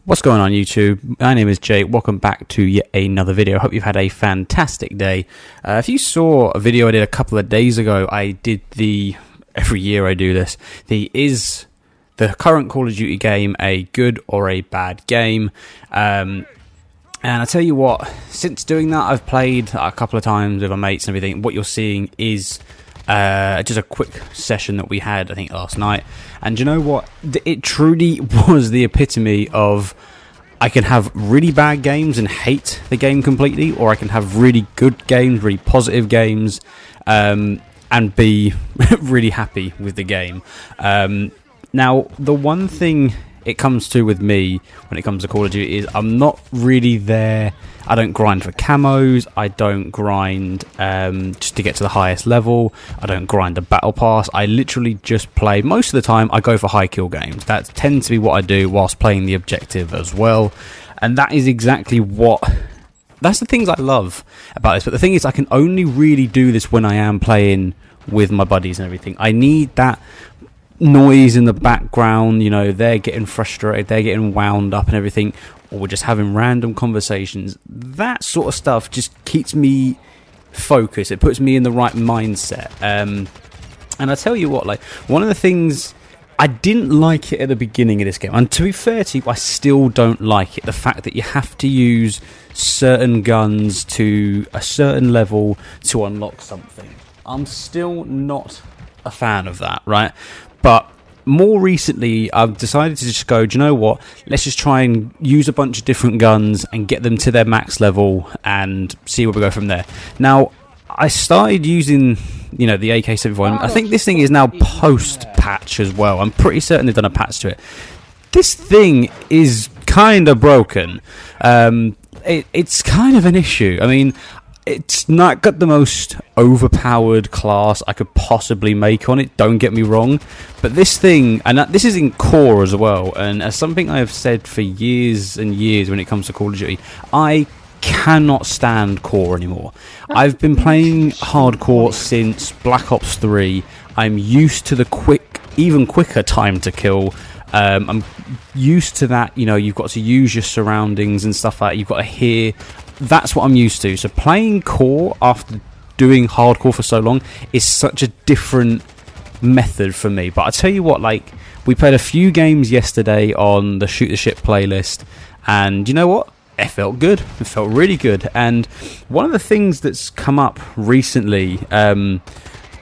What's going on YouTube? My name is Jake. Welcome back to yet another video. Hope you've had a fantastic day. If you saw a video I did a couple of days ago, I did every year I do this, is the current Call of Duty game a good or a bad game? And I tell you what, since doing that, I've played a couple of times with my mates and everything. What you're seeing is just a quick session that we had, I think, last night. And you know what? It truly was the epitome of I can have really bad games and hate the game completely, or I can have really good games, really positive games, and be really happy with the game. Now, the one thing it comes to with me when it comes to Call of Duty is I'm not really there. I don't grind for camos. I don't grind just to get to the highest level. I don't grind the battle pass. I literally just play. Most of the time I go for high kill games. That tends to be what I do whilst playing the objective as well. And that is exactly that's the things I love about this. But the thing is, I can only really do this when I am playing with my buddies and everything. I need that noise in the background, you know, they're getting frustrated, they're getting wound up and everything, or we're just having random conversations. That sort of stuff just keeps me focused. It puts me in the right mindset. And I tell you what, like, one of the things I didn't like it at the beginning of this game, and to be fair to you, I still don't like it, the fact that you have to use certain guns to a certain level to unlock something. I'm still not a fan of that, right? But more recently, I've decided to just go, do you know what? Let's just try and use a bunch of different guns and get them to their max level and see where we go from there. Now, I started using, you know, the AK-74. I think this thing is now post-patch as well. I'm pretty certain they've done a patch to it. This thing is kind of broken. It's kind of an issue. I mean, it's not got the most overpowered class I could possibly make on it, don't get me wrong. But this thing, and this is in core as well, and as something I have said for years and years when it comes to Call of Duty, I cannot stand core anymore. I've been playing hardcore since Black Ops 3. I'm used to the even quicker time to kill. I'm used to that, you know, you've got to use your surroundings and stuff like that. You've got to hear. That's what I'm used to. So playing core after doing hardcore for so long is such a different method for me. But I tell you what, like, we played a few games yesterday on the Shoot the Ship playlist, and you know what? It felt good. It felt really good. And one of the things that's come up recently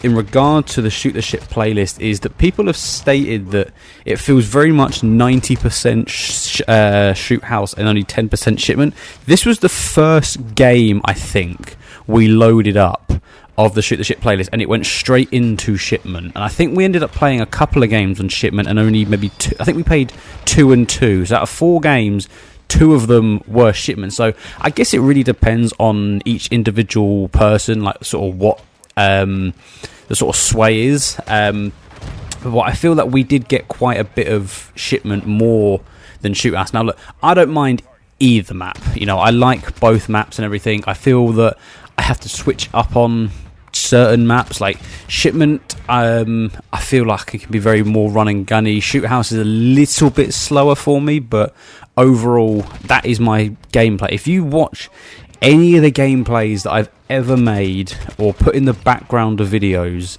in regard to the Shoot the Ship playlist is that people have stated that it feels very much 90% shoot house and only 10% shipment. This was the first game, I think, we loaded up of the Shoot the Ship playlist, and it went straight into shipment. And I think we ended up playing a couple of games on shipment and only maybe two. I think we played 2 and 2. So out of 4 games, 2 of them were shipment. So I guess it really depends on each individual person, like sort of what the sort of sway is. But I feel that we did get quite a bit of shipment more than shoot house. Now look, I don't mind either map. You know, I like both maps and everything. I feel that I have to switch up on certain maps, like shipment. I feel like it can be very more run and gunny. Shoot house is a little bit slower for me, but overall, that is my gameplay. If you watch any of the gameplays that I've ever made or put in the background of videos,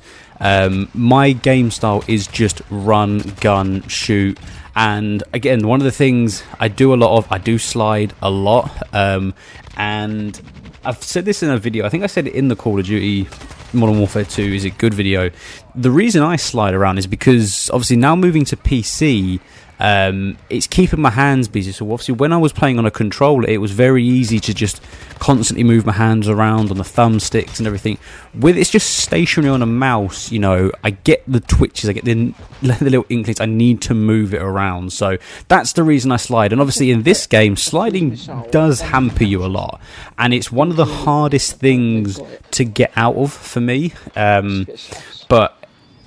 my game style is just run, gun, shoot. And again, one of the things I do a lot of, I do slide a lot, and I've said this in a video, I think I said it in the Call of Duty Modern Warfare 2 is a good video. The reason I slide around is because obviously now moving to PC, it's keeping my hands busy. So obviously when I was playing on a controller, it was very easy to just constantly move my hands around on the thumbsticks and everything. With it's just stationary on a mouse, you know, I get the twitches, I get the little inklings, I need to move it around. So that's the reason I slide. And obviously in this game, sliding does hamper you a lot, and it's one of the hardest things to get out of for me. But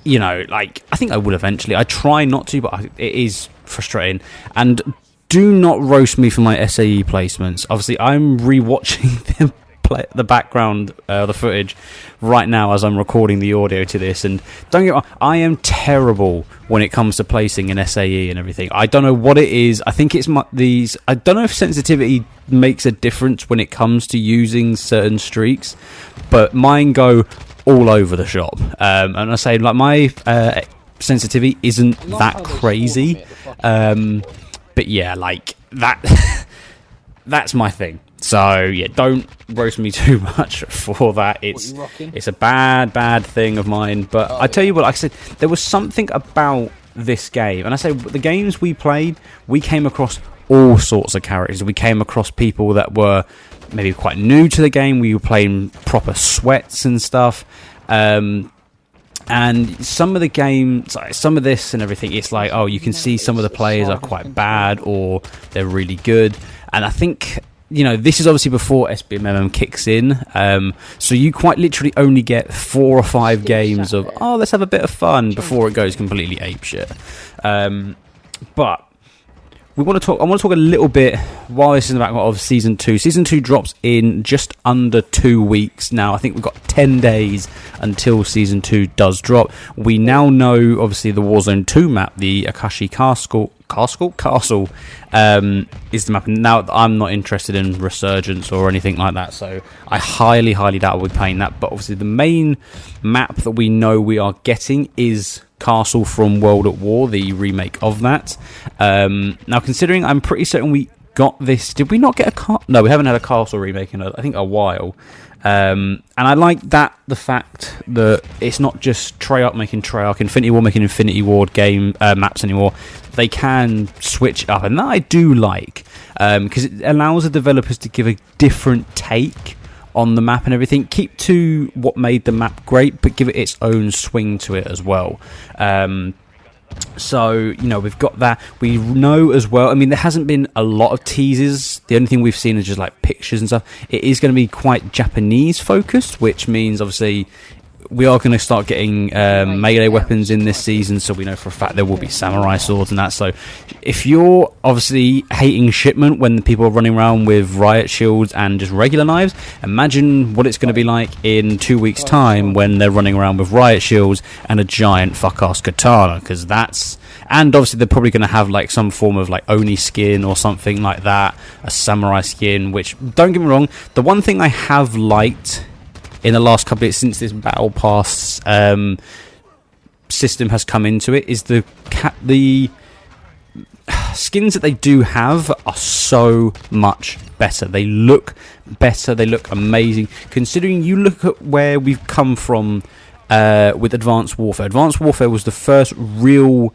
you know, like, I think I will eventually. I try not to, but it is frustrating. And do not roast me for my SAE placements. Obviously, I'm rewatching them the background, the footage right now as I'm recording the audio to this. And don't get me wrong, I am terrible when it comes to placing an SAE and everything. I don't know what it is. I think it's I don't know if sensitivity makes a difference when it comes to using certain streaks, but mine go all over the shop. And I say, like, my sensitivity isn't that crazy. But yeah, like that. That's my thing. So yeah, don't roast me too much for that. It's a bad thing of mine. But I tell you what, like I said, there was something about this game, and I say the games we played, we came across all sorts of characters. We came across people that were maybe quite new to the game. We were playing proper sweats and stuff. And some of the games, some of this and everything, it's like, oh, you can see some of the players are quite bad or they're really good. And I think, you know, this is obviously before SBMM kicks in. So you quite literally only get 4 or 5 games of, oh, let's have a bit of fun before it goes completely apeshit. But I want to talk a little bit while this is in the background of Season 2. Season 2 drops in just under 2 weeks now. I think we've got 10 days until Season 2 does drop. We now know, obviously, the Warzone 2 map, the Akashi Castle, is the map. Now, I'm not interested in Resurgence or anything like that, so I highly doubt we'll be playing that. But obviously, the main map that we know we are getting is Castle from World at War, the remake of that. Now, considering I'm pretty certain we got this, did we not get no, we haven't had a Castle remake in I think a while. And I like that, the fact that it's not just Treyarch making Treyarch, Infinity Ward making Infinity Ward game maps anymore. They can switch up, and that I do like, because it allows the developers to give a different take on the map and everything. Keep to what made the map great, but give it its own swing to it as well. So, you know, we've got that. We know as well, I mean, there hasn't been a lot of teasers. The only thing we've seen is just like pictures and stuff. It is going to be quite Japanese focused, which means obviously we are going to start getting melee weapons in this season, so we know for a fact there will be samurai swords and that. So if you're obviously hating shipment when people are running around with riot shields and just regular knives, imagine what it's going to be like in 2 weeks time when they're running around with riot shields and a giant fuck-ass katana, because that's... And obviously they're probably going to have like some form of like Oni skin or something like that, a samurai skin, which, don't get me wrong, the one thing I have liked in the last couple of years since this battle pass system has come into it is the skins that they do have are so much better. They look better, they look amazing, considering you look at where we've come from with Advanced Warfare. Advanced Warfare was the first real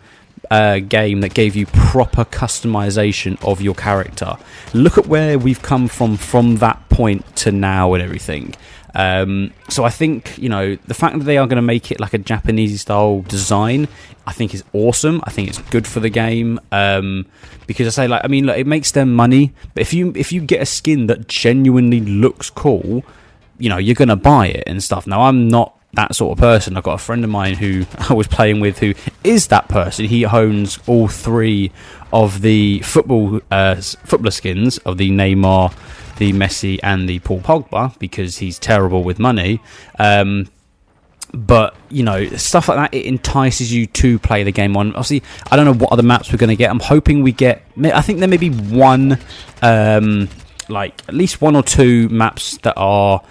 game that gave you proper customization of your character. Look at where we've come from that point to now and everything. So I think, you know, the fact that they are going to make it like a Japanese style design, I think is awesome. I think it's good for the game, because I say, like, I mean, look, it makes them money, but if you get a skin that genuinely looks cool, you know, you're going to buy it and stuff. Now, I'm not that sort of person. I've got a friend of mine who I was playing with who is that person. He owns all 3 of the footballer skins of the Neymar, the Messi and the Paul Pogba, because he's terrible with money. But, you know, stuff like that, it entices you to play the game on. Obviously, I don't know what other maps we're going to get. I'm hoping we get... I think there may be one, like, at least 1 or 2 maps that are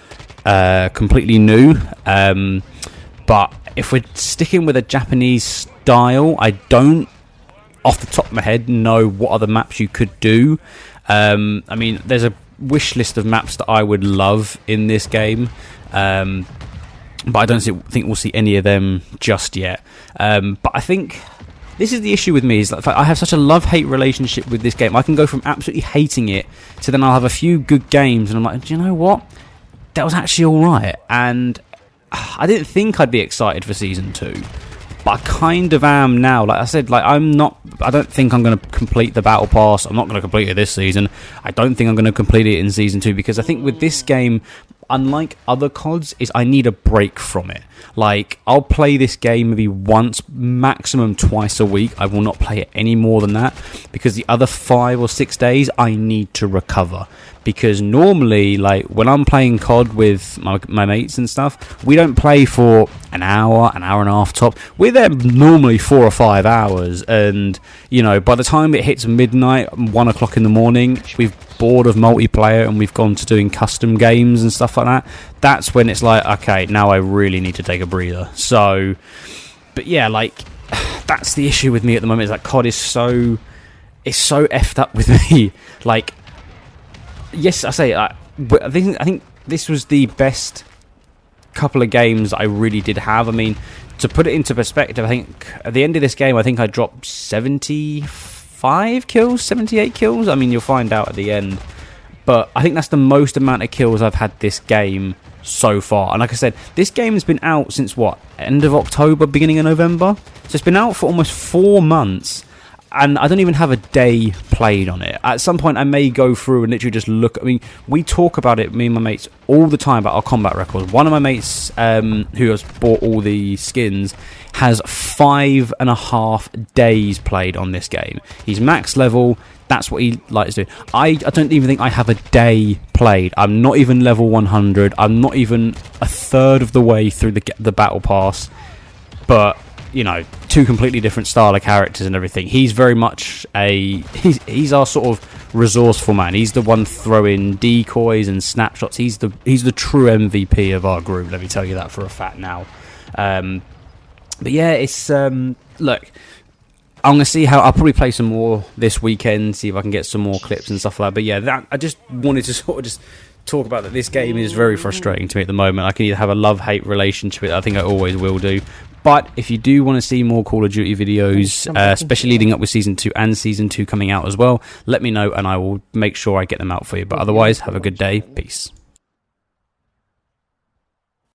completely new. But if we're sticking with a Japanese style, I don't, off the top of my head, know what other maps you could do. I mean, there's a wish list of maps that I would love in this game, but I don't think we'll see any of them just yet. But I think this is the issue with me, is that I have such a love-hate relationship with this game. I can go from absolutely hating it to then I'll have a few good games and I'm like, do you know what, that was actually alright. And I didn't think I'd be excited for Season 2, but I kind of am now. Like I said, like I don't think I'm going to complete the Battle Pass. I'm not going to complete it this season. I don't think I'm going to complete it in Season 2, because I think with this game, unlike other CODs, is I need a break from it. Like, I'll play this game maybe once, maximum twice a week. I will not play it any more than that, because the other 5 or 6 days I need to recover. Because normally, like, when I'm playing COD with my mates and stuff, we don't play for an hour and a half top. We're there normally 4 or 5 hours, and, you know, by the time it hits midnight, 1 o'clock in the morning, we've bored of multiplayer and we've gone to doing custom games and stuff like that. That's when it's like, okay, now I really need to take a breather. So, but yeah, like, that's the issue with me at the moment, is that COD is so effed up with me. Like, yes, I say, I think this was the best couple of games I really did have. I mean, to put it into perspective, I think at the end of this game, I think I dropped 75 kills, 78 kills. I mean, you'll find out at the end. But I think that's the most amount of kills I've had this game so far. And like I said, this game's been out since, what, end of October, beginning of November? So it's been out for almost 4 months. And I don't even have a day played on it. At some point, I may go through and literally just look. I mean, we talk about it, me and my mates, all the time about our combat records. One of my mates, who has bought all the skins, has 5.5 days played on this game. He's max level. That's what he likes to do. I don't even think I have a day played. I'm not even level 100. I'm not even a third of the way through the battle pass. But, you know, 2 completely different style of characters and everything. He's very much he's our sort of resourceful man. He's the one throwing decoys and snapshots. He's the true MVP of our group. Let me tell you that for a fact now. But yeah, it's look, I'm gonna see how I'll probably play some more this weekend. See if I can get some more clips and stuff like that. But yeah, I just wanted to sort of just talk about that. This game is very frustrating to me at the moment. I can either have a love-hate relationship with it. I think I always will do. But if you do want to see more Call of Duty videos, especially leading up with Season 2 and Season 2 coming out as well, let me know and I will make sure I get them out for you. But otherwise, have a good day. Peace.